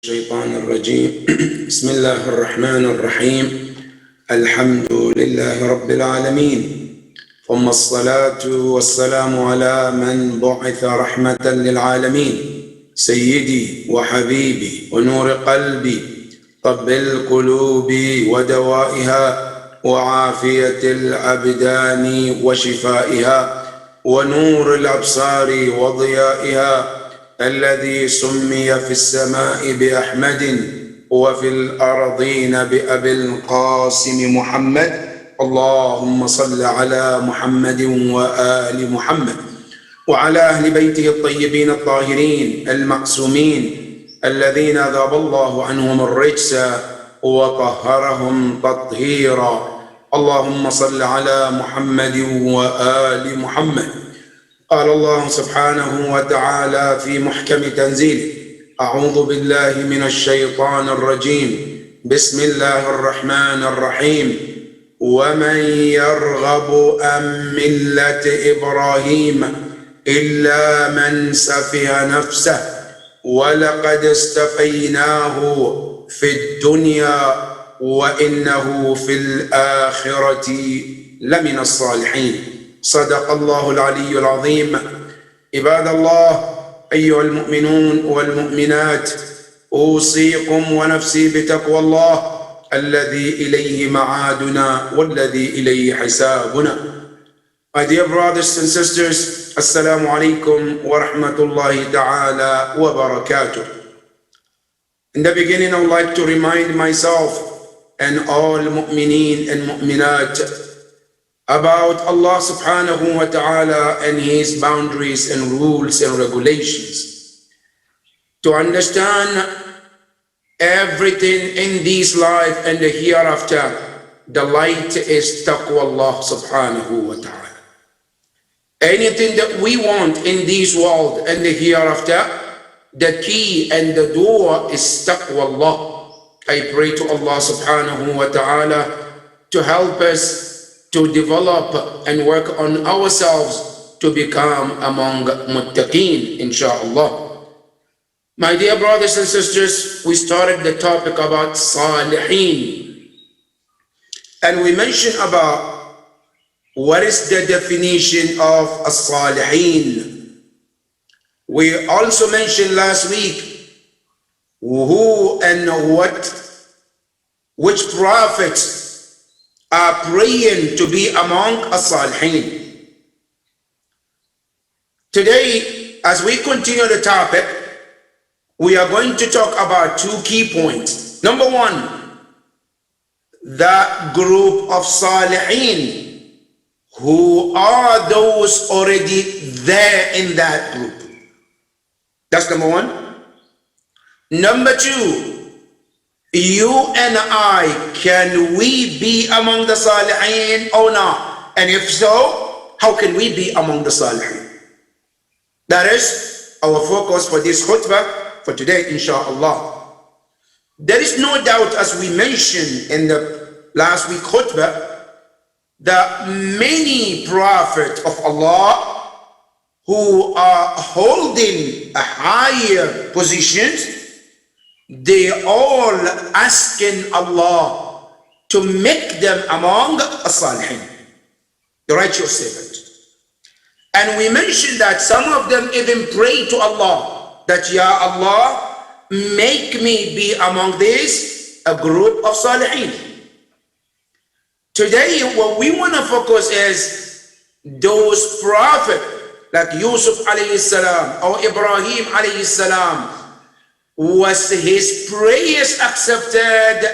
الشيطان الرجيم بسم الله الرحمن الرحيم الحمد لله رب العالمين ثم الصلاة والسلام على من بعث رحمة للعالمين سيدي وحبيبي ونور قلبي طب القلوب ودوائها وعافية الأبدان وشفائها ونور الأبصار وضيائها الذي سمي في السماء بأحمد وفي الأرضين بأبي القاسم محمد اللهم صل على محمد وآل محمد وعلى أهل بيته الطيبين الطاهرين المعصومين الذين ذاب الله عنهم الرجس وطهرهم تطهيرا اللهم صل على محمد وآل محمد. قال الله سبحانه وتعالى في محكم تنزيله أعوذ بالله من الشيطان الرجيم بسم الله الرحمن الرحيم ومن يرغب عن ملة إبراهيم إلا من سفه نفسه ولقد اصطفيناه في الدنيا وإنه في الآخرة لمن الصالحين. صدق الله العلي العظيم. عباد الله أيها المؤمنون والمؤمنات أوصيكم ونفسي بتقوى الله الذي إليه معادنا والذي إليه حسابنا. My dear brothers and sisters, Assalamu alaikum wa rahmatullahi ta'ala wa barakatuh. In the beginning, I would like to remind myself and all mu'mineen and mu'minat about Allah subhanahu wa ta'ala and His boundaries and rules and regulations. To understand everything in this life and the hereafter, the light is taqwa Allah subhanahu wa ta'ala. Anything that we want in this world and the hereafter, the key and the door is taqwa Allah. I pray to Allah subhanahu wa ta'ala to help us to develop and work on ourselves to become among muttaqeen, inshallah. My dear brothers and sisters, we started the topic about salihin. And we mentioned about what is the definition of a salihin. We also mentioned last week who and which prophets are praying to be among as-salihin. Today, as we continue the topic, we are going to talk about two key points. Number one, the group of salihin, who are those already there in that group. That's number one. Number two, you and I, can we be among the salihin or not? And if so, how can we be among the salihin? That is our focus for this khutbah for today, inshallah. There is no doubt, as we mentioned in the last week khutbah, that many prophets of Allah who are holding a higher positions, they all asking Allah to make them among as-salihin, the righteous servant. And we mentioned that some of them even pray to Allah that, Ya Allah, make me be among this a group of salihin. Today, what we want to focus is those prophets like Yusuf alayhi salam or Ibrahim alayhi salam. Was his prayers accepted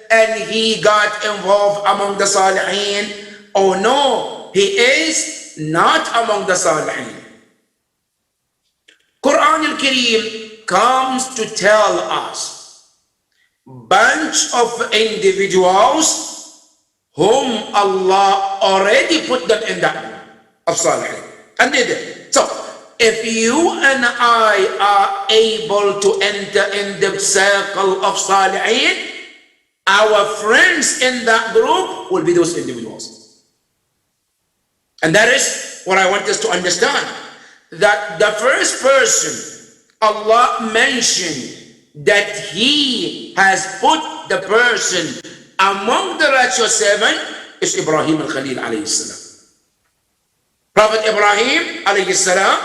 and he got involved among the salihin, or no, he is not among the salihin? Quran al-Kareem comes to tell us bunch of individuals whom Allah already put them in that group of salihin, and they did. So if you and I are able to enter in the circle of salihin, our friends in that group will be those individuals. And that is what I want us to understand, that the first person Allah mentioned that he has put the person among the righteous seven is Ibrahim al-Khalil alayhi salam. Prophet Ibrahim alayhi salam,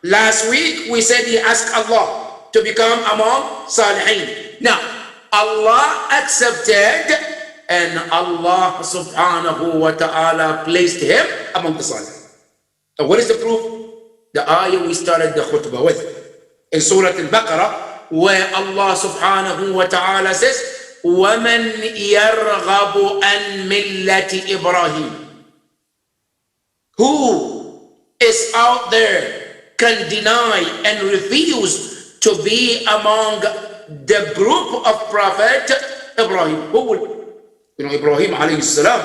last week we said he asked Allah to become among Salihin. Now, Allah accepted and Allah subhanahu wa ta'ala placed him among the Salihin. And what is the proof? The ayah we started the khutbah with in Surah Al-Baqarah, where Allah subhanahu wa ta'ala says, وَمَنْ يَرْغَبُ عَنْ مِلَّةِ إِبْرَاهِيمَ. Who is out there can deny and refuse to be among the group of Prophet Ibrahim? Who will? You know, Ibrahim alayhi salam,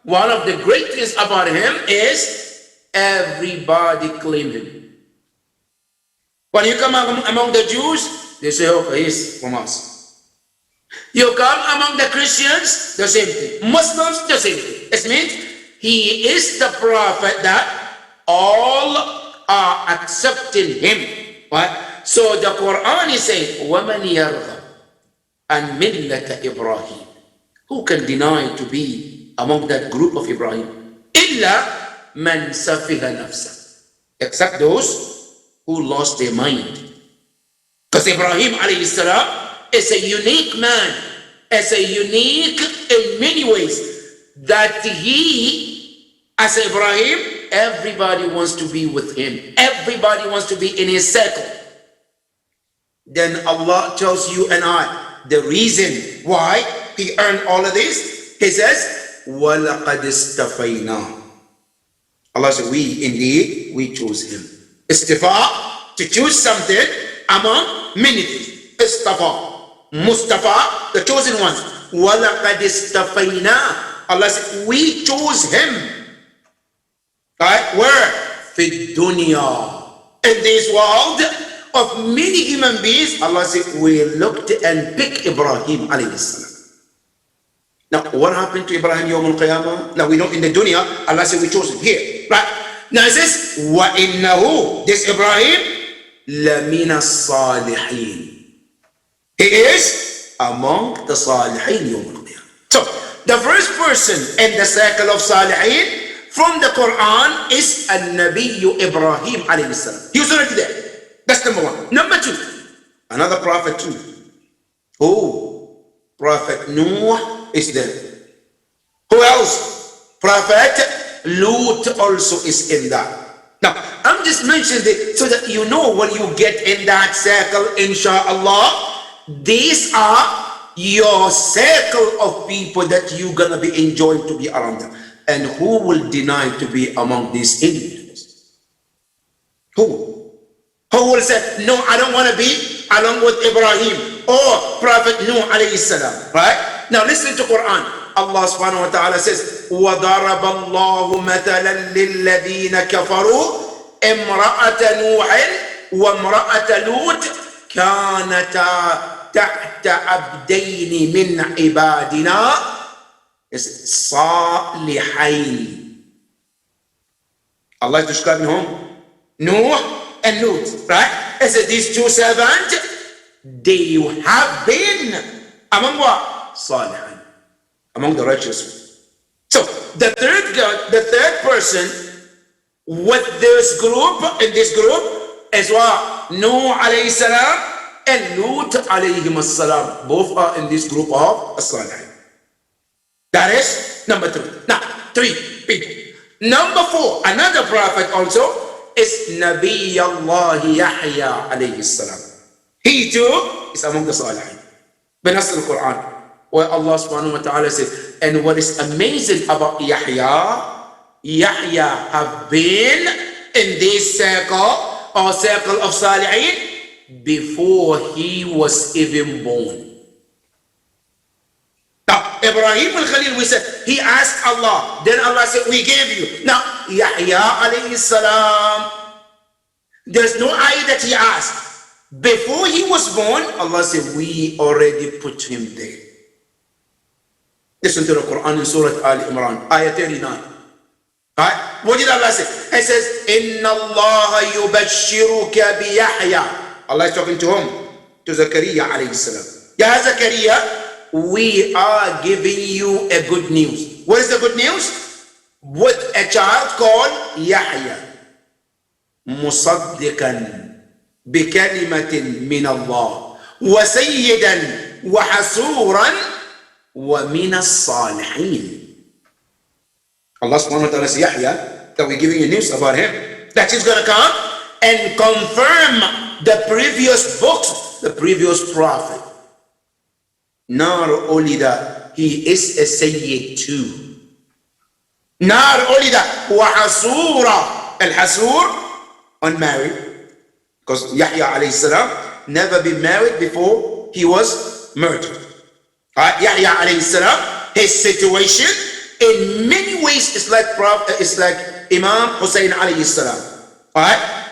one of the great things about him is everybody claim him. When you come among the Jews, they say, okay, he's from us. You come among the Christians, the same thing. Muslims, the same thing. It means he is the prophet that all are accepting him. Right? So the Quran is saying, وَمَنْ يَرْغَبْ عَنْ مِلَّةَ إِبْرَاهِيمَ. Who can deny to be among that group of Ibrahim? إِلَّا مَنْ سَفِهَ نَفْسَهُ. Except those who lost their mind. Because Ibrahim alayhi salam is a unique man, is a unique in many ways, that he, as Ibrahim, everybody wants to be with him. Everybody wants to be in his circle. Then Allah tells you and I the reason why he earned all of this. He says, وَلَقَدْ اسْتَفَيْنَا. Allah said, we chose him. Istifa, to choose something among many things. Istafa, Mustafa, the chosen ones. وَلَقَدْ اسْتَفَيْنَا. Allah said, we chose him. Right? Where? فِي الدُّنْيَا. In this world of many human beings, Allah said, we looked and picked Ibrahim alayhi salam. Now, what happened to Ibrahim Yawm al-Qiyamah? Now, we know in the dunya, Allah said we chose him here. Right? Now, it says, وَإِنَّهُ, this Ibrahim, لَمِنَ الصَّالِحِينَ. He is among the Salihin Yawm al-Qiyamah. So, the first person in the circle of Salihin from the Quran is An-Nabiyyu Ibrahim alayhi salam. He was already there. That's number one. Number two, another prophet too. Oh, Prophet Noah is there. Who else? Prophet Lut also is in that. Now, I'm just mentioning this so that you know when you get in that circle, inshallah, these are your circle of people that you're gonna be enjoying to be around them. And who will deny to be among these individuals? Who? Who will say, no, I don't want to be along with Ibrahim or Prophet Nuh alayhi salam, right? Now listen to Quran. Allah subhanahu wa ta'ala says, وَضَرَبَ اللَّهُ مَثَلًا لِلَّذِينَ كَفَرُوا إِمْرَأَةَ نُوحٍ وَامْرَأَةَ لُوطٍ كَانَتَا تَحْتَ عَبْدَيْنِ مِنْ عِبَادِنَا صَالِحَيْنِ. Allah is describing whom? Nuh and Lut, right? It says these two servants, they have been among what? Salihin, among the righteous. So the third person with this group, in this group, is what? Nuh alayhi salam and Lut alayhi salam. Both are in this group of Salihin. That is number three. Now, three people. Number four, another prophet also is Nabi Allah Yahya alayhi salam. He too is among the Salihin. Benas al-Quran, where Allah subhanahu wa ta'ala says, and what is amazing about Yahya, Yahya have been in this circle or circle of Salihin before he was even born. Now, Ibrahim al-Khalil, we said, he asked Allah. Then Allah said, we gave you. Now, Yahya alayhi salam, there's no ayah that he asked. Before he was born, Allah said, we already put him there. Listen to the Quran in Surah Al-Imran, ayah 39. Right? What did Allah say? He says, Inna Allah yubashiruka bi Yahya. Allah is talking to whom? to Zakaria alayhi salam. Ya Zakaria, we are giving you a good news. What is the good news? With a child called Yahya. مصدقا بكلمة من الله وسيدا وحسورا ومن الصالحين. Allah subhanahu wa ta'ala says Yahya, that we're giving you news about him, that he's going to come and confirm the previous books, the previous prophet. Not only that, he is a Sayyid too. Not only that, وحسورا. Al-Hasur, unmarried, because Yahya alayhi salam never been married before he was murdered. Yahya alayhi salam, his situation in many ways is like Imam Hussein alayhi salam.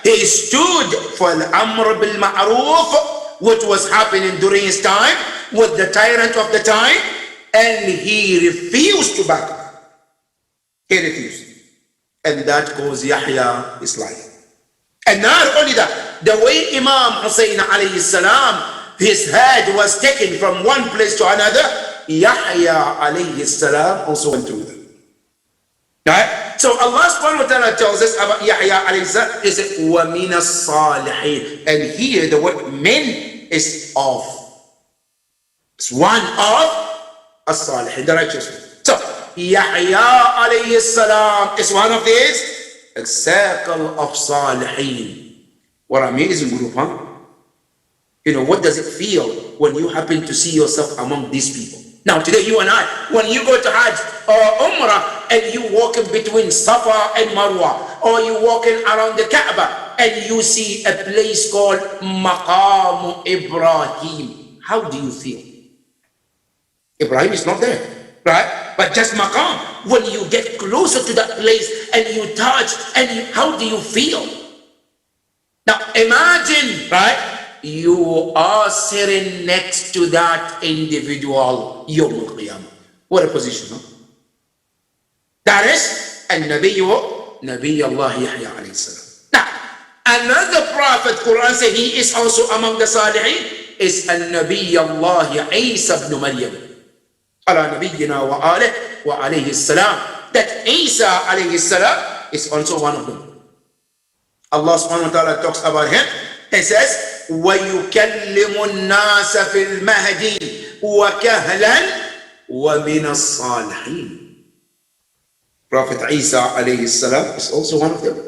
He stood for al-amr bil ma'ruf, what was happening during his time with the tyrant of the time, and he refused to back up. He refused. And that caused Yahya his life. And not only that, the way Imam Hussein alayhi salam, his head was taken from one place to another, Yahya alayhi salam also went through them. Right? So Allah subhanahu wa ta'ala tells us about Yahya alayhi salam, he said, وَمِنَ الصَّالِحِينَ. And here the word min is of. It's one of as-salihin, the righteous one. So Yahya alayhi salam is one of these. A circle of Salihin. What amazing group, huh? You know, what does it feel when you happen to see yourself among these people? Now today you and I, when you go to Hajj or Umrah and you walking between Safa and Marwa, or you walking around the Kaaba and you see a place called Maqam Ibrahim, how do you feel? Ibrahim is not there, right? But just Maqam. When you get closer to that place and you touch, and how do you feel? Now imagine, right? You are sitting next to that individual, Yawm al-Qiyamah. What a position, huh? That is Nabi Allah Yahya alayhi salam. Now, another prophet, Quran says he is also among the Salihin, is Nabi Allah Isa ibn Maryam. Ala nabiyyina wa alihi wa alayhi salam. That Isa alayhi salam is also one of them. Allah subhanahu wa ta'ala talks about him. He says, وَيُكَلِّمُ النَّاسَ فِي الْمَهْدِ وَكَهْلًا وَمِنَ الصَّالِحِينَ. Prophet Isa alayhi salam is also one of them,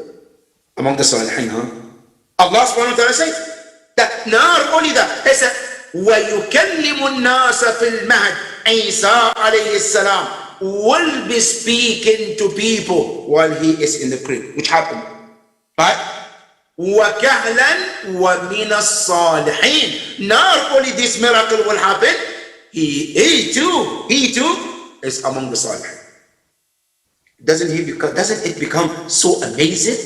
among the Salihin. Allah subhanahu wa ta'ala says that not only that, he said, وَيُكَلِّمُ النَّاسَ فِي الْمَهْدِ. Isa alayhi salam will be speaking to people while he is in the crib, which happened, right? وَكَهْلًا وَمِنَ الصَّالِحِينَ. Not only this miracle will happen, he too is among the Salihin. Doesn't it become so amazing?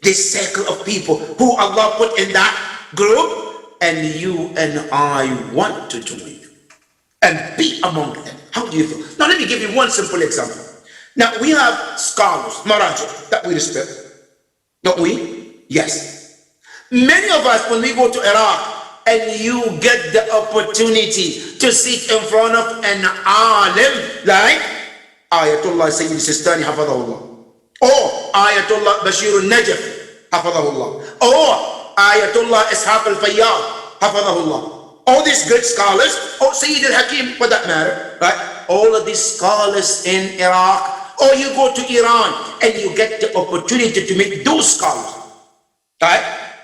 This circle of people who Allah put in that group, and you and I want to join and be among them. How do you feel? Now let me give you one simple example. Now we have scholars, Maraji, that we respect. Don't we? Yes. Many of us, when we go to Iraq and you get the opportunity to sit in front of an alim like Ayatollah Sayyid Sistani Hafadahullah, or Ayatollah Bashir al-Najaf Hafadahullah, or Ayatollah Ishaq al-Fayyad Hafadahullah, all these great scholars, or Sayyid al-Hakim for that matter, right? All of these scholars in Iraq, or you go to Iran and you get the opportunity to meet those scholars, right?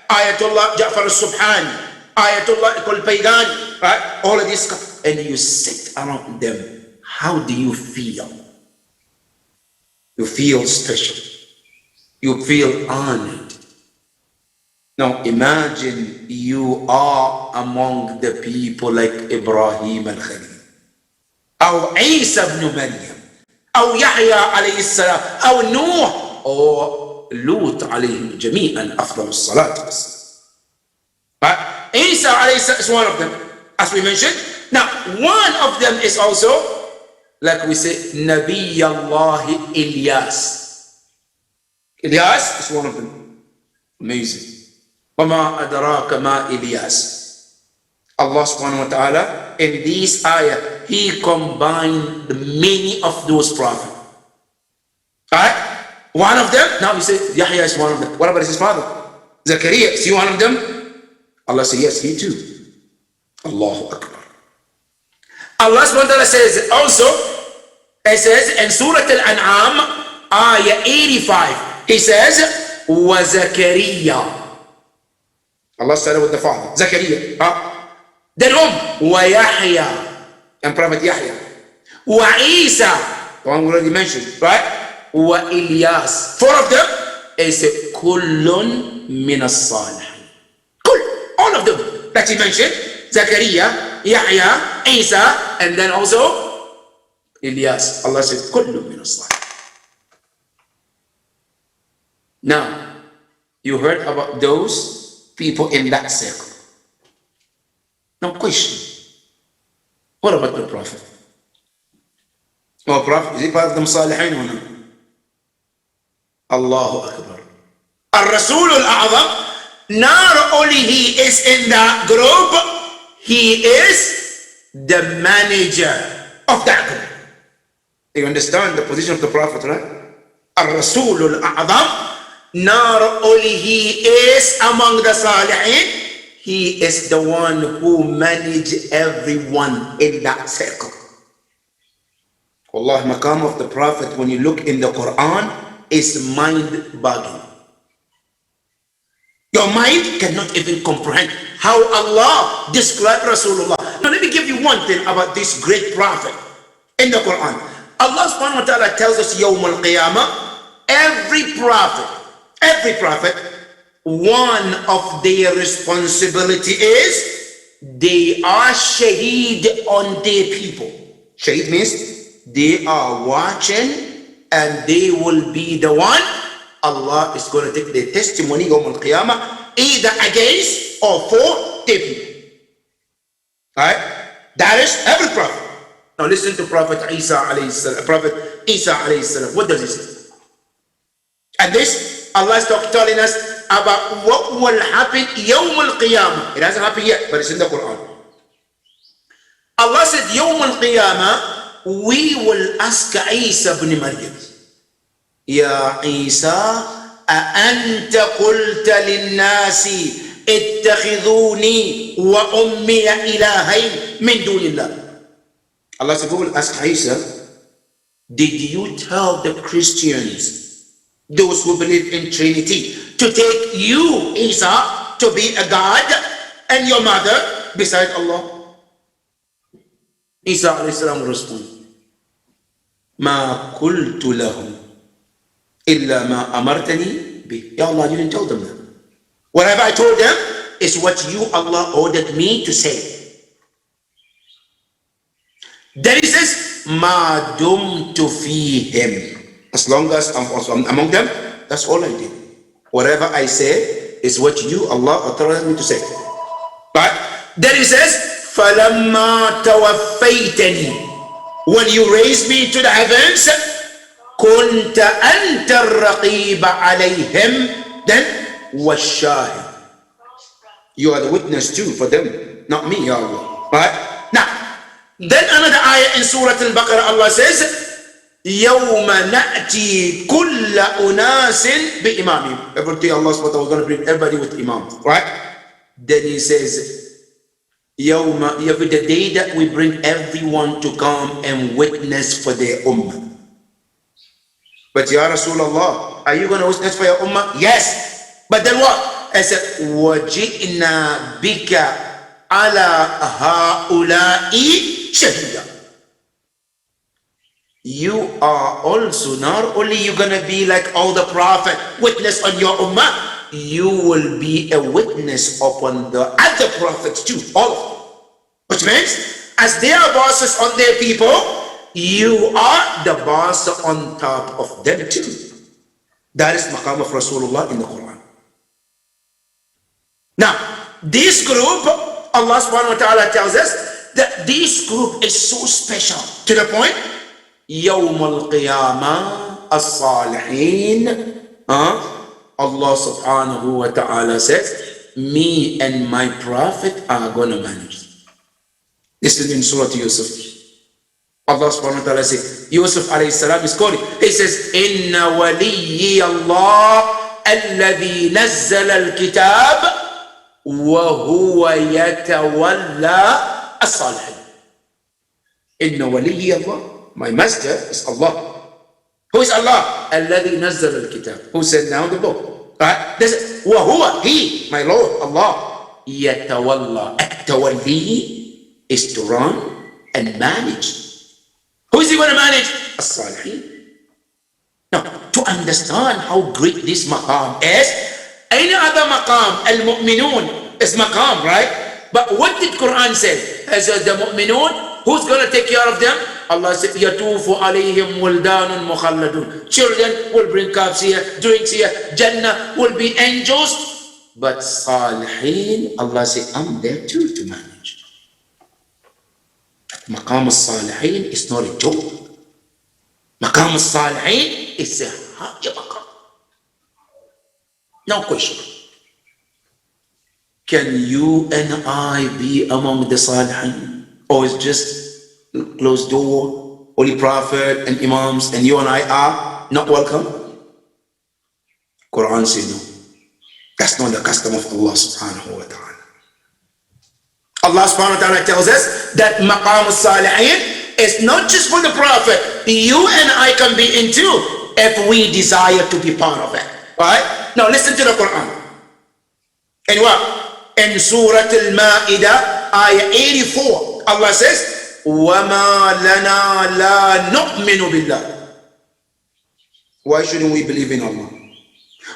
Ayatollah Ja'far al-Subhani, Ayatollah al-Baydani, right? All of these scholars, and you sit around them. How do you feel? You feel special. You feel honored. Now imagine you are among the people like Ibrahim al-Khalil, or Isa ibn Maryam, or Yahya alayhi salam, or Nuh, or Lut alayhim jami'an afdal as-salat. But Isa alayhi salam is one of them, as we mentioned. Now one of them is also, like we say, Nabi Allah Ilyas. Ilyas is one of them. Amazing. وَمَا أَدْرَاكَ مَا إِلْيَاسِ. Allah subhanahu wa ta'ala, in this ayah, He combined many of those prophets. Alright? One of them, now He said, Yahya is one of them. What about his father? Zakaria, is he one of them? Allah said, yes, he too. Allahu Akbar. Allah subhanahu wa ta'ala says also, it says in Surah Al-An'am, ayah 85, He says, وَزَكَرِيَّا. Allah started with the father, Zakaria. Then وَيَحْيَا, and Prophet Yahya. وَعِيسَى, the one we already mentioned, right? وَإِلْيَاس. Four of them, he said, كُلٌّ مِنَ الصَّالِحِينَ. All of them that he mentioned, Zakaria, Yahya, Isa, and then also Ilyas. Allah said, كُلٌّ مِنَ الصَّالِحِينَ. Now, you heard about those people in that circle. Now, question, what about the Prophet? Oh, Prophet, is he part of the Salihin or not? Allahu Akbar. Al-Rasul al-A'zam, not only he is in that group, he is the manager of that group. You understand the position of the Prophet, right? Al-Rasul al-A'zam, not only he is among the Salihin, he is the one who managed everyone in that circle. Allah, maqam of the Prophet, when you look in the Quran, is mind-boggling. Your mind cannot even comprehend how Allah described Rasulullah. Now let me give you one thing about this great Prophet in the Quran. Allah subhanahu wa ta'ala tells us, Yawm al-Qiyamah, every prophet, one of their responsibility is they are shaheed on their people. Shaheed means they are watching and they will be the one. Allah is going to take their testimony Yawm al-Qiyamah either against or for their people. Alright? That is every prophet. Now listen to Prophet Isa alayhi salam. Prophet Isa alayhi salam. What does he say? And this, Allah is telling us about what will happen Yawm al-Qiyamah. It hasn't happened yet, but it's in the Quran. Allah said, Yawm al-Qiyamah, we will ask Isa ibn Maryam, Ya Isa, أأنت قلت للناس اتخذوني وأمي إلهين من دون الله. Allah said, we will ask Isa, did you tell the Christians, those who believe in Trinity, to take you, Isa, to be a God and your mother beside Allah? Isa alayhi salam will respond, Ma qultu lahum illa ma amartani bi. Ya Allah, you didn't tell them that. Whatever I told them is what you, Allah, ordered me to say. Then he says, Ma dumtu fihim. As long as I'm also among them, that's all I did. Whatever I say is what you, Allah, authorized me to say. But then he says, فَلَمَّا تَوَفَّيْتَنِي. When you raised me to the heavens, كُنْتَ أَنْتَ الرَّقِيبَ عَلَيْهِمْ. Then, وَالشَّاهِدُ. You are the witness too for them, not me, Ya Allah. Right? Now, then another ayah in Surah Al-Baqarah, Allah says, يَوْمَ نَأْتِي كُلَّ أُنَاسٍ بِإِمَامِهِمْ. Every day Allah subhanahu wa ta'ala is going to bring everybody with imam. Right? Then he says, the day that we bring everyone to come and witness for their ummah. But Ya Rasulullah, are you going to witness for your ummah? Yes. But then what? I said, وَجِئْنَا بِكَ عَلَى هَؤُلَاءِ شَهِيدًا. You are also, not only you're going to be like all the prophet, witness on your ummah, you will be a witness upon the other prophets too, all of them. Which means, as they are bosses on their people, you are the boss on top of them too. That is maqam of Rasulullah in the Quran. Now, this group, Allah subhanahu wa ta'ala tells us that this group is so special to the point, Yawm al-Qiyamah as-Salihin, Allah subhanahu wa ta'ala says, me and my prophet are going to manage. This is in Surah Yusuf. Allah subhanahu wa ta'ala says, Yusuf alayhi salam is calling. He says, Inna waliyyi Allah alladhi nazzala al-kitab wa huwa yatawalla as-salihin. Inna waliyyi Allah. My master is Allah. Who is Allah? Alladhi nazzala al-kitab. Who sent down the book. Right? This wa huwa, he, my Lord, Allah. Yatawalla. At-tawalli is to run and manage. Who is he going to manage? As-salihin. Now, to understand how great this maqam is, any other maqam, al-mu'minun is maqam, right? But what did Quran say? As the mu'minun, who's going to take care of them? Allah said, يَتُوفُ عَلَيْهِمْ وِلْدَانٌ مُخَلَّدُونَ. Children will bring cups here, drinks here. Jannah will be angels. But salihin, Allah said, I'm there too to manage. Maqam al-Salihin is not a joke. Maqam al-Salihin is a high maqam. Now question. Can you and I be among the Salihin? Or is just closed door, Holy Prophet and Imams and you and I are not welcome? Quran says no. That's not the custom of Allah subhanahu wa ta'ala. Allah subhanahu wa ta'ala tells us that maqam al-salihin is not just for the Prophet. You and I can be in too if we desire to be part of it. Right? Now listen to the Quran. In what? In Surah Al-Ma'idah, ayah 84, Allah says, وَمَا لَنَا لَا نُؤْمِنُ بِاللَّهِ. Why shouldn't we believe in Allah?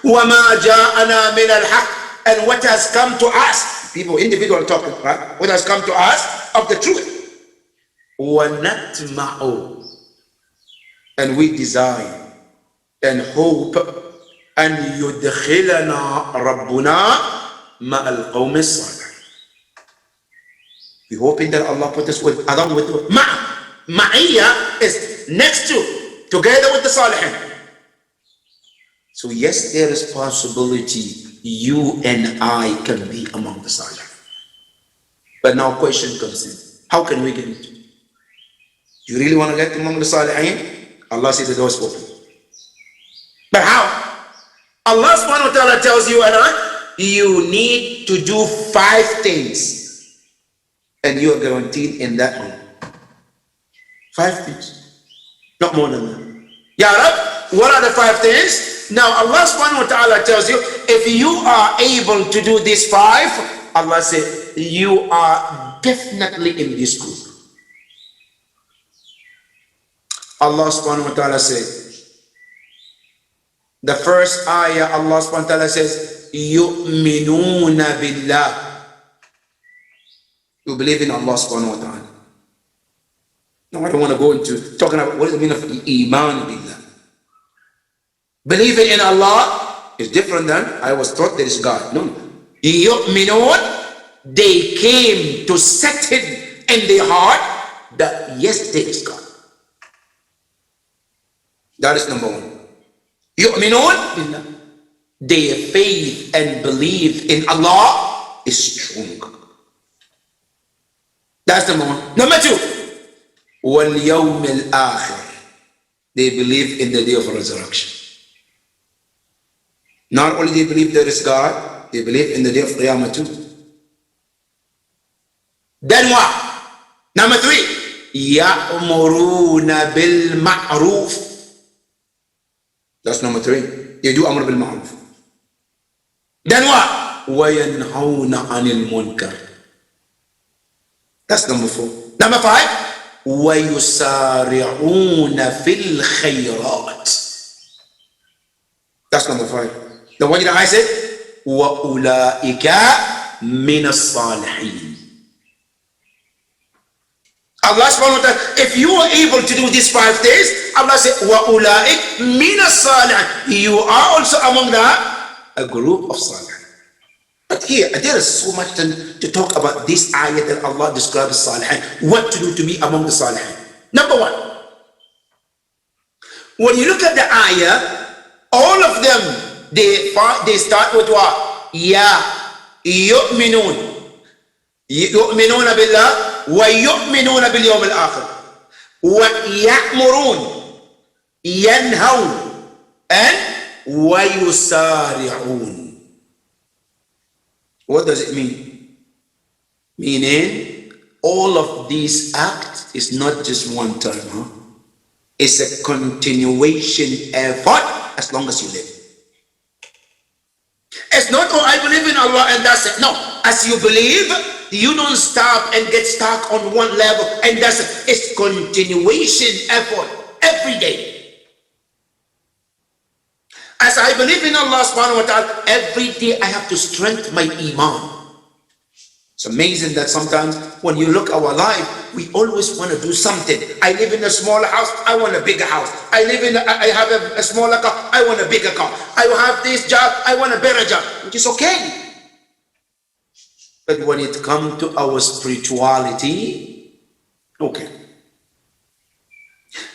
وَمَا جَاءَنَا مِنَ الْحَقِّ. And what has come to us, people, individual talking, right? What has come to us of the truth. وَنَتْمَعُ. And we desire and hope أن يدخلنا ربنا مع القوم الصالحين. We hoping that Allah put us with, along with Ma'iyya is next to, together with the Salihin. So yes, there is possibility you and I can be among the Salihin. But now question comes in. How can we get into it? Do you really want to get among the Salihin? Allah says the door is open. But how? Allah subhanahu wa ta'ala tells you and I, you need to do 5 things. And you are guaranteed in that home. 5 things. Not more than that. Ya Rab, what are the 5 things? Now Allah subhanahu wa ta'ala tells you, if you are able to do these 5, Allah said, you are definitely in this group. Allah subhanahu wa ta'ala said, the first ayah, Allah subhanahu wa ta'ala says, yu'minuna billah. You believe in Allah subhanahu wa ta'ala. Now I don't want to go into talking about what does it mean of iman billah. Believing in Allah is different than I was taught there is God. No. Yu'minun, they came to set it in their heart that yes, there is God. That is number 1. Yu'minun billah. Their faith and belief in Allah is strong. That's number 1. Number 2, wal yawm al-akhir. They believe in the day of resurrection. Not only they believe there is God, they believe in the day of Qiyamah too. Then what? Number 3, ya'muruna bil ma'ruf. That's number 3. They do amr bil ma'ruf. Then what? وَيَنْهَوْنَ عَنِ الْمُنْكَرِ. That's number 4. Number 5, وَيُسَارِعُونَ فِي الْخَيْرَاتِ. That's number 5. The one that I said, وَأُولَٰئِكَ مِنَ الصَّالِحِينَ. Allah subhanahu wa ta'ala, if you are able to do these 5 things, Allah said, وَأُولَٰئِكَ مِنَ الصَّالِحِينَ. You are also among a group of Salihin. But here, there is so much to talk about this ayah that Allah describes Salihin. What to do to be among the Salihin. Number 1, when you look at the ayah, all of them, they start with what? Ya, yu'minun. يؤمنون بالله ويؤمنون باليوم الآخر ويأمرون ينهون and ويسارعون. What does it mean? Meaning all of these acts is not just one time, huh? It's a continuation effort as long as you live. It's not, oh, I believe in Allah and that's it. No, as you believe, you don't stop and get stuck on one level and that's it. It's continuation effort every day. As I believe in Allah subhanahu wa ta'ala, every day I have to strengthen my iman. It's amazing that sometimes when you look our life, we always want to do something. I live in a smaller house, I want a bigger house. I have a smaller car, I want a bigger car. I have this job, I want a better job, which is okay. But when it comes to our spirituality, okay.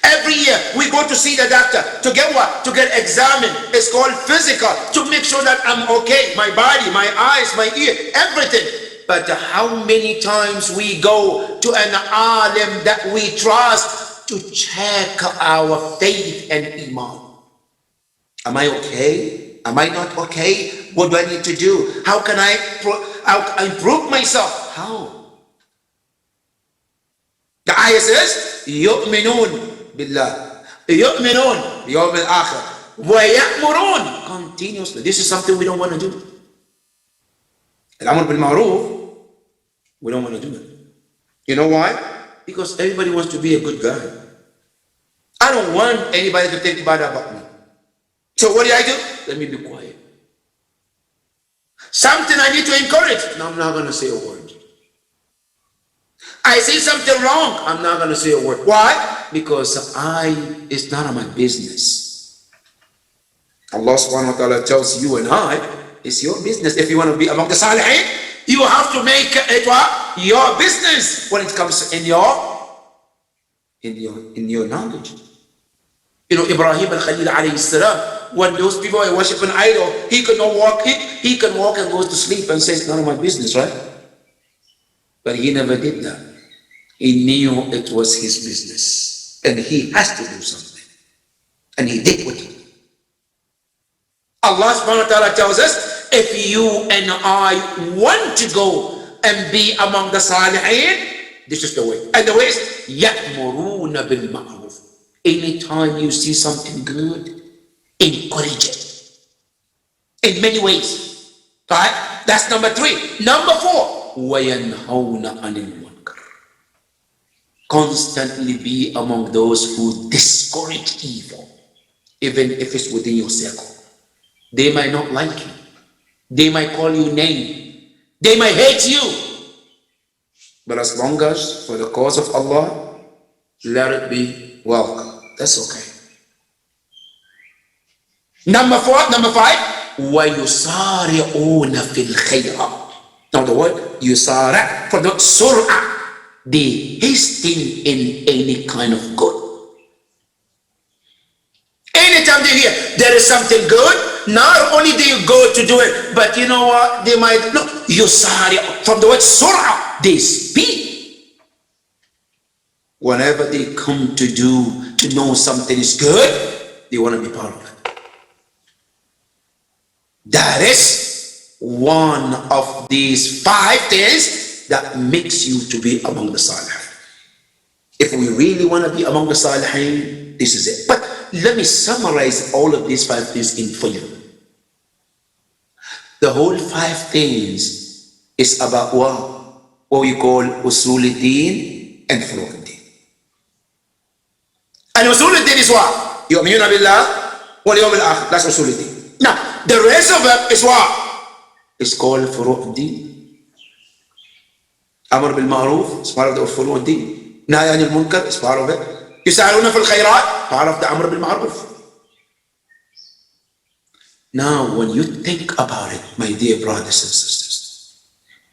Every year we go to see the doctor to get what? To get examined. It's called physical, to make sure that I'm okay. My body, my eyes, my ear, everything. But how many times we go to an alim that we trust to check our faith and iman? Am I okay? Am I not okay? What do I need to do? How can I improve myself? How? The ayah says, يؤمنون بالله يؤمنون بيوم الآخر ويأمرون continuously. This is something we don't want to do. الأمر بالمعروف, we don't want to do it. You know why? Because everybody wants to be a good guy. I don't want anybody to think bad about me. So what do? Let me be quiet. Something I need to encourage. No, I'm not going to say a word. I say something wrong. I'm not going to say a word. Why? Because it's none of my business. Allah subhanahu wa ta'ala tells you and I, it's your business. If you want to be among the salihin, you have to make it your business when it comes in your knowledge. You know, Ibrahim al-Khalil alayhi salam, when those people are worshiping idol, he could not walk. He can walk and go to sleep and say it's none of my business, right? But he never did that. He knew it was his business and he has to do something, and he did what he did. Allah subhanahu wa ta'ala tells us, if you and I want to go and be among the salihin, this is the way. And the way is يَأْمُرُونَ بِالْمَعْرُوفِ. Anytime you see something good, encourage it in many ways. Right? That's number 3. Number 4, وَيَنْهَوْنَ عَنِ الْمُنْكَرِ. Constantly be among those who discourage evil, even if it's within your circle. They might not like you. They might call you name. They might hate you. But as long as for the cause of Allah, let it be welcome. That's okay. Number 5, وَيُسَارِعُونَ فِي الْخَيْرَةِ. Now the word yusara, for the sur'a, they hasten in any kind of good. Anytime they hear there is something good, not only do you go to do it, but you know what? They might, no, yusari, from the word sur'a, they speed. Whenever they come to know something is good, they want to be part of it. That is one of these 5 things that makes you to be among the salihin. If we really want to be among the salihin, this is it. But let me summarize all of these 5 things for you. The whole 5 things is about what we call usul-ud-din and furu'-ud-din. And usul-ud-din is what? يؤمنون بالله واليوم الآخر. That's usul-ud-din. Now, the rest of it is what? It's called furu'-ud-din. Amr bil ma'ruf is part of the furu'-ud-din. Nahy anil munkar is part of it. Yusaruna fil khayrat, part of the amr bil ma'ruf. Now, when you think about it, my dear brothers and sisters,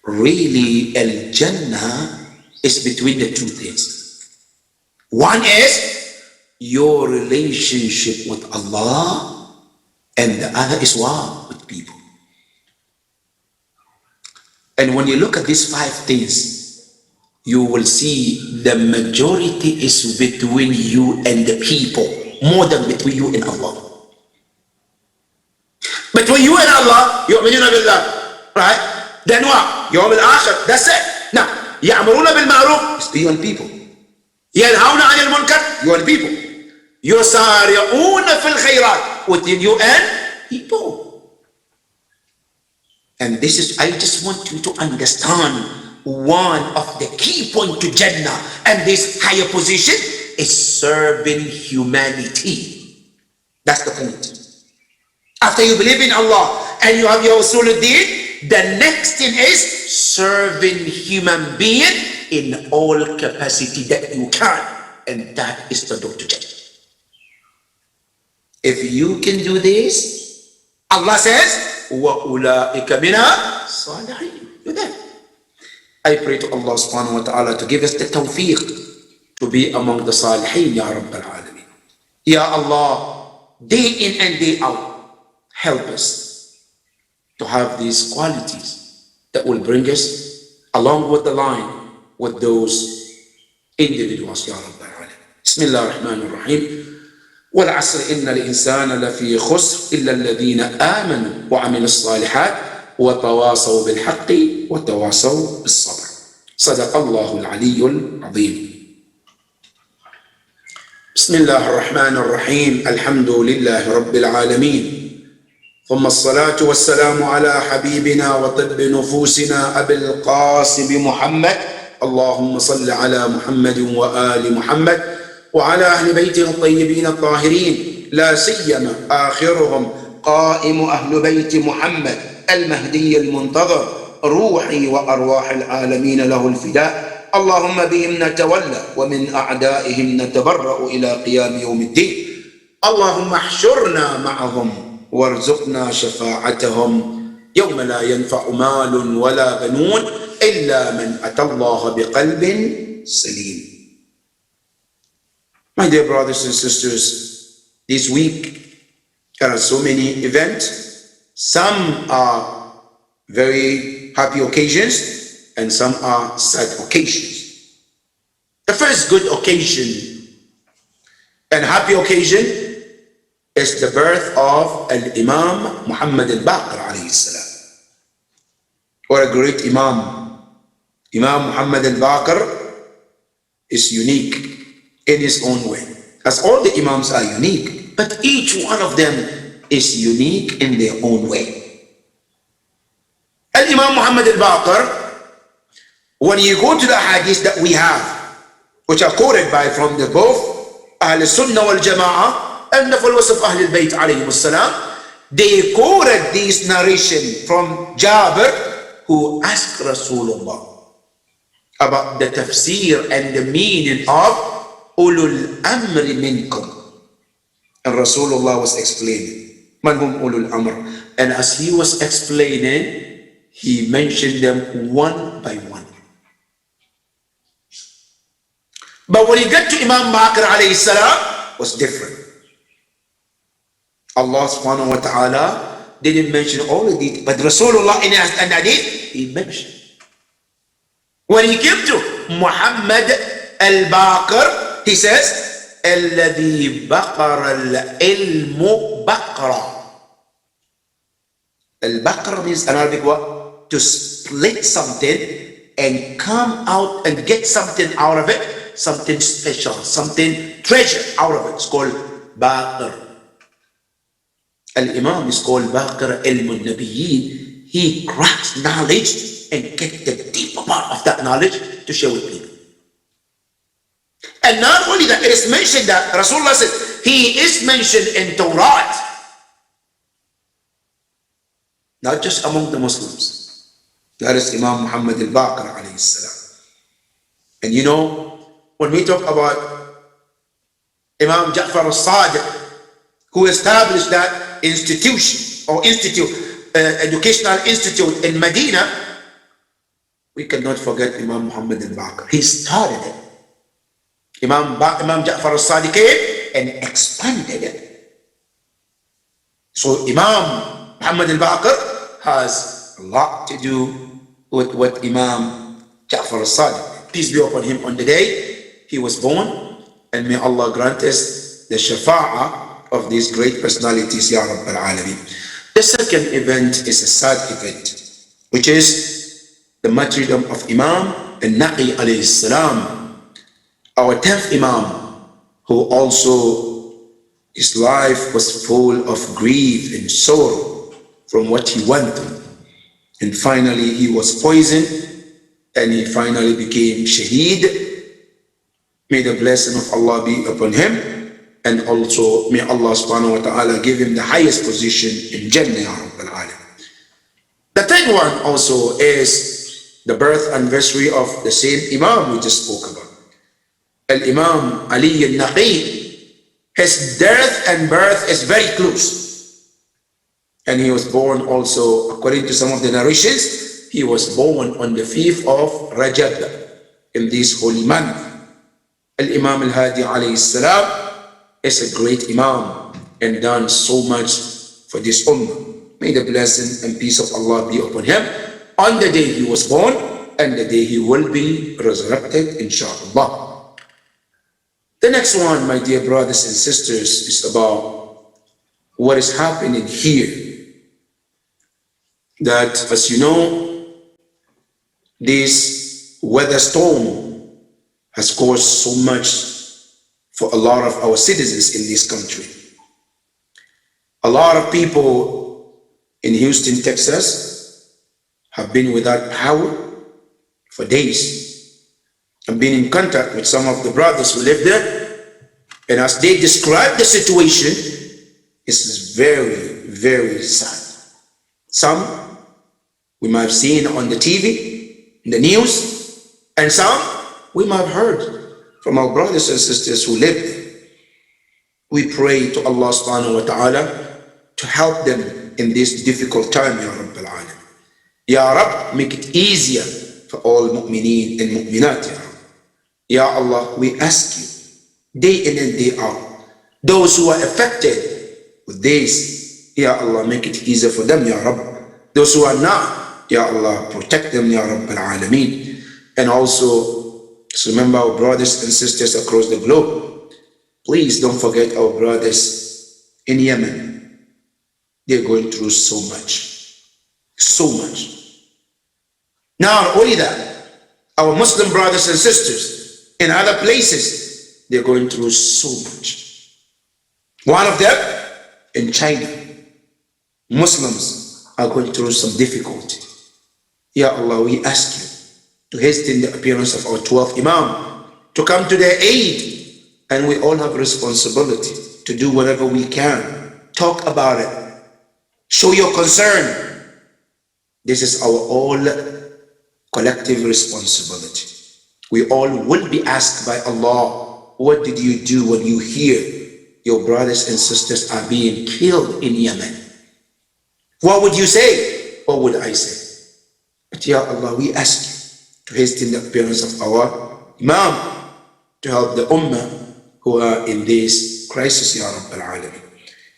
really al-Jannah is between the 2 things. One is your relationship with Allah, and the other is what? With people. And when you look at these 5 things, you will see the majority is between you and the people, more than between you and Allah. Between you and Allah, يؤمنون بالله, right? Then what? يوم الآخر, that's it. Now, يأمرون بالمعروف, it's you and people. ينهون عن المنكر, you and people. يسارعون في الخيرات, within you and people. And this is, I just want you to understand, one of the key points to Jannah and this higher position is serving humanity. That's the point. After you believe in Allah and you have your Rasuluddin, the next thing is serving human being in all capacity that you can. And that is the door to Jannah. If you can do this, Allah says, وَأُولَٰئِكَ مِنَا صَالِحِينَ. You're there. I pray to Allah subhanahu wa ta'ala to give us the tawfiq to be among the salihin, Ya Rabbal Alameen. Ya Allah, day in and day out, help us to have these qualities that will bring us along with the line with those individuals, Ya Rabbal Alameen. Bismillah ar-Rahman ar-Rahim. والعصر إن الإنسان لفي خسر إلا الذين آمنوا وعملوا الصالحات وتواصوا بالحق وتواصوا بالصبر. صدق الله العلي العظيم. بسم الله الرحمن الرحيم. الحمد لله رب العالمين، ثم الصلاة والسلام على حبيبنا وطب نفوسنا أبي القاسم محمد. اللهم صل على محمد وآل محمد وعلى أهل بيته الطيبين الطاهرين، لا سيما آخرهم قائم أهل بيت محمد المهدي المنتظر، روحي وأرواح العالمين له الفداء. اللهم بهم نتولى ومن أعدائهم نتبرأ إلى قيام يوم الدين. اللهم احشرنا معهم وارزقنا شفاعتهم يوم لا ينفع مال ولا بنون إلا من أتى الله بقلب سليم. My dear brothers and sisters, this week there are so many events. Some are very happy occasions and some are sad occasions. The first good occasion and happy occasion is the birth of Al-Imam Muhammad al-Baqir alayhi salam. What a great Imam. Imam Muhammad al-Baqir is unique in his own way, as all the Imams are unique, but each one of them is unique in their own way. Al-Imam Muhammad al-Baqir, when you go to the hadith that we have, which are quoted by from the both Ahl Sunnah wal Jama'ah and the followers of Ahl al-Bayt alayhim as-salam, they quoted this narration from Jabir, who asked Rasulullah about the tafsir and the meaning of Ulul Amri Minkum. And Rasulullah was explaining, Man hum Ulul Amr. And as he was explaining, he mentioned them one by one. But when he got to Imam Baqir alayhi salam, was different. Allah subhanahu wa ta'ala didn't mention all of it, but Rasulullah in an hadith, he mentioned. When he came to Muhammad al-Baqir, he says, الذي بقر العلم بقرة. Al-Baqar means in Arabic what? To split something and come out and get something out of it, something special, something treasure out of it. It's called Baqir. Al-Imam is called Baqir Ilm al-Nabiyyin. He cracks knowledge and get the deeper part of that knowledge to share with people. And not only that, it is mentioned that Rasulullah said, he is mentioned in Torah, not just among the Muslims. That is Imam Muhammad al-Baqir alayhi salam. And you know, when we talk about Imam Ja'far al-Sadiq, who established that institution or educational institute in Medina, we cannot forget Imam Muhammad al-Baqir. He started it. Imam Ja'far al-Sadiq came and expanded it. So Imam Muhammad al-Baqir has a lot to do with what Imam Ja'far al-Sadiq, peace be upon him, on the day he was born, and may Allah grant us the shafa'ah of these great personalities, Ya Rabbal Alameen. The second event is a sad event, which is the martyrdom of Imam al-Naqi alayhi salam, our 10th Imam, who also his life was full of grief and sorrow from what he went through. And finally he was poisoned and he finally became shaheed. May the blessing of Allah be upon him, and also may Allah subhanahu wa ta'ala give him the highest position in Jannah, Ya Rabbal Alamin. The third one also is the birth anniversary of the same Imam we just spoke about, Al-Imam Ali al-Naqi. His death and birth is very close. And he was born also, according to some of the narrations, he was born on the 5th of Rajab, in this holy month. Al-Imam al-Hadi alayhi salam is a great Imam and done so much for this ummah. May the blessing and peace of Allah be upon him on the day he was born and the day he will be resurrected, inshallah. The next one, my dear brothers and sisters, is about what is happening here. That, as you know, this weather storm has caused so much for a lot of our citizens in this country. A lot of people in Houston, Texas, have been without power for days. I've been in contact with some of the brothers who live there, and as they describe the situation, it's very, very sad. Some we might have seen on the TV, in the news, and some we might have heard from our brothers and sisters who live there. We pray to Allah subhanahu wa ta'ala to help them in this difficult time, Ya Rabbal Alamin. Ya Rabb, make it easier for all mu'mineen and mu'minat, Ya Rabb. Ya Allah, we ask you, day in and day out, those who are affected with this, Ya Allah, make it easier for them, Ya Rabb. Those who are not, Ya Allah, protect them, Ya Rabbal Alameen. And also, just remember our brothers and sisters across the globe. Please don't forget our brothers in Yemen. They're going through so much. So much. Not only that, our Muslim brothers and sisters in other places, they're going through so much. One of them, in China, Muslims are going through some difficulty. Ya Allah, we ask you to hasten the appearance of our 12th Imam, to come to their aid, and we all have a responsibility to do whatever we can. Talk about it. Show your concern. This is our all collective responsibility. We all will be asked by Allah, what did you do when you hear your brothers and sisters are being killed in Yemen? What would you say? What would I say? But Ya Allah, we ask you to hasten the appearance of our Imam, to help the Ummah who are in this crisis, Ya Rabbal Alamin.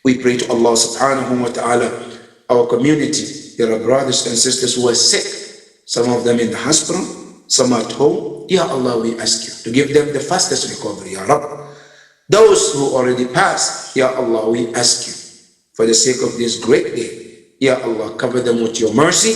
We pray to Allah subhanahu wa ta'ala, our community, there are brothers and sisters who are sick, some of them in the hospital, some at home. Ya Allah, we ask you to give them the fastest recovery, Ya Rabb. Those who already passed, Ya Allah, we ask you, for the sake of this great day, Ya Allah, cover them with your mercy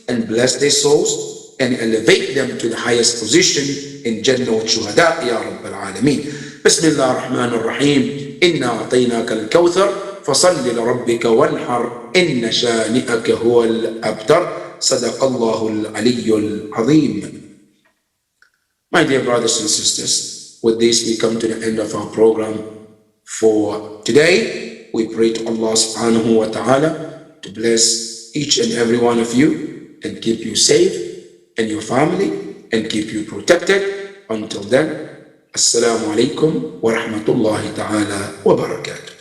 and bless their souls and elevate them to the highest position in Jannah wa Shuhada, Ya Rabbal Alameen. Bismillah ar-Rahman ar-Rahim. Inna a'tainaka al-Kawthar, fasalli li rabbika wanhar, inna shani'aka huwa al-abtar. Sadaqallahu al-Aliyyul Azim. My dear brothers and sisters, with this we come to the end of our program for today. We pray to Allah subhanahu wa ta'ala to bless each and every one of you and keep you safe and your family and keep you protected. Until then, Assalamu alaikum wa rahmatullahi ta'ala wa barakatuh.